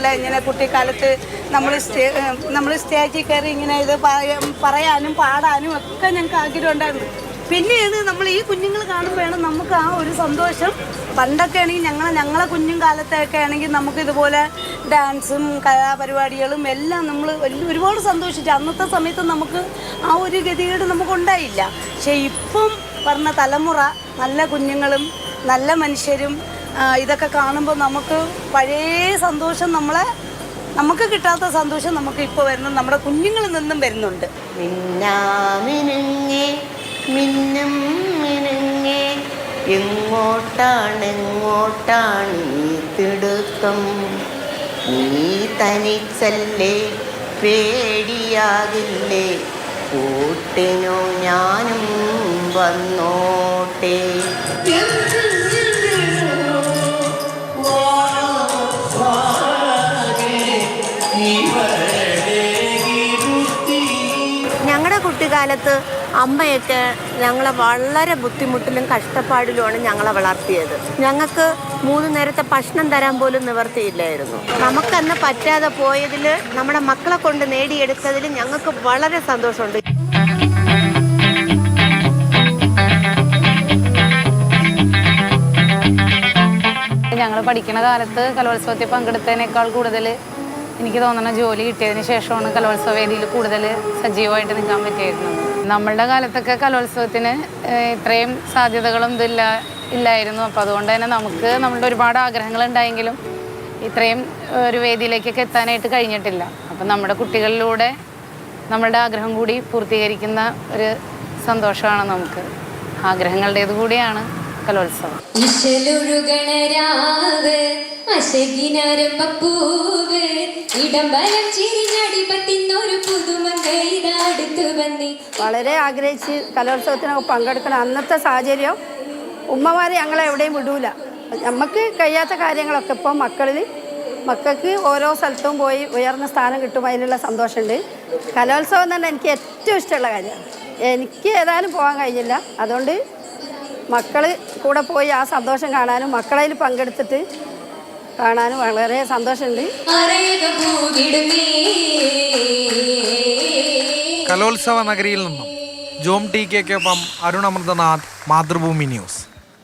ഇതുപോലെ ഇങ്ങനെ കുട്ടിക്കാലത്ത് നമ്മൾ സ്റ്റേജിൽ കയറി ഇങ്ങനെ ഇത് പറയാനും പാടാനും ഒക്കെ ഞങ്ങൾക്ക് ആഗ്രഹം ഉണ്ടായിരുന്നു. പിന്നെയാണ് നമ്മൾ ഈ കുഞ്ഞുങ്ങൾ കാണുമ്പോഴാണ് നമുക്ക് ആ ഒരു സന്തോഷം. പണ്ടൊക്കെ ആണെങ്കിൽ ഞങ്ങളെ കുഞ്ഞും കാലത്തൊക്കെ ആണെങ്കിൽ നമുക്ക് ഇതുപോലെ ഡാൻസും കലാപരിപാടികളും എല്ലാം നമ്മൾ ഒരുപാട് സന്തോഷിച്ചു. അന്നത്തെ സമയത്ത് നമുക്ക് ആ ഒരു ഗതികേട് നമുക്കുണ്ടായില്ല. പക്ഷേ ഇപ്പം പറഞ്ഞ തലമുറ നല്ല കുഞ്ഞുങ്ങളും നല്ല മനുഷ്യരും ഇതൊക്കെ കാണുമ്പോൾ നമുക്ക് പഴയ സന്തോഷം നമുക്ക് കിട്ടാത്ത സന്തോഷം നമുക്ക് ഇപ്പോൾ വരുന്നു, നമ്മുടെ കുഞ്ഞുങ്ങളിൽ നിന്നും വരുന്നുണ്ട്. മിന്നും മിനുങ്ങേ എങ്ങോട്ടാണ് ഈ തിടുക്കം? നീ തനിച്ചല്ലേ, പേടിയാകില്ലേ, കൂട്ടിനു ഞാനും വന്നോട്ടെ. ഞങ്ങളുടെ കുട്ടിക്കാലത്ത് അമ്മയൊക്കെ ഞങ്ങളെ വളരെ ബുദ്ധിമുട്ടിലും കഷ്ടപ്പാടിലുമാണ് ഞങ്ങളെ വളർത്തിയത്. ഞങ്ങൾക്ക് 3 നേരത്തെ ഭക്ഷണം തരാൻ പോലും നിവർത്തിയില്ലായിരുന്നു. നമുക്കന്ന് പറ്റാതെ പോയതിൽ, നമ്മുടെ മക്കളെ കൊണ്ട് നേടിയെടുത്തതിൽ ഞങ്ങൾക്ക് വളരെ സന്തോഷമുണ്ട്. ഞങ്ങൾ പഠിക്കുന്ന കാലത്ത് കലോത്സവത്തിൽ പങ്കെടുത്തതിനേക്കാൾ കൂടുതൽ എനിക്ക് തോന്നുന്ന ജോലി കിട്ടിയതിന് ശേഷമാണ് കലോത്സവ വേദിയിൽ കൂടുതൽ സജീവമായിട്ട് നിൽക്കാൻ പറ്റിയിരുന്നത്. നമ്മളുടെ കാലത്തൊക്കെ കലോത്സവത്തിന് ഇത്രയും സാധ്യതകളും ഇല്ലായിരുന്നു. അപ്പോൾ അതുകൊണ്ട് തന്നെ നമുക്ക് നമ്മളുടെ ഒരുപാട് ആഗ്രഹങ്ങളുണ്ടായെങ്കിലും ഇത്രയും ഒരു വേദിയിലേക്കൊക്കെ എത്താനായിട്ട് കഴിഞ്ഞിട്ടില്ല. അപ്പം നമ്മുടെ കുട്ടികളിലൂടെ നമ്മളുടെ ആഗ്രഹം കൂടി പൂർത്തീകരിക്കുന്ന ഒരു സന്തോഷമാണ് നമുക്ക്. ആഗ്രഹങ്ങളുടേത് കൂടിയാണ് കലോത്സവം. വളരെ ആഗ്രഹിച്ച് കലോത്സവത്തിനൊക്കെ പങ്കെടുക്കണം. അന്നത്തെ സാഹചര്യം ഉമ്മമാർ ഞങ്ങളെ എവിടെയും വിടൂല. നമുക്ക് കഴിയാത്ത കാര്യങ്ങളൊക്കെ ഇപ്പോൾ മക്കൾക്ക് ഓരോ സ്ഥലത്തും പോയി ഉയർന്ന സ്ഥാനം കിട്ടും, അതിനുള്ള സന്തോഷമുണ്ട്. കലോത്സവം തന്നെ എനിക്ക് ഏറ്റവും ഇഷ്ടമുള്ള കാര്യമാണ്. എനിക്ക് ഏതായാലും പോകാൻ കഴിഞ്ഞില്ല, അതുകൊണ്ട് മക്കൾ കൂടെ പോയി ആ സന്തോഷം കാണാനും മക്കളതിൽ പങ്കെടുത്തിട്ട് കാണാനും വളരെ സന്തോഷമുണ്ട്. കലോത്സവ നഗരിയിൽ നിന്നും ജോം ടി കെക്കൊപ്പം അരുൺ അമൃതനാഥ്, മാതൃഭൂമി ന്യൂസ്.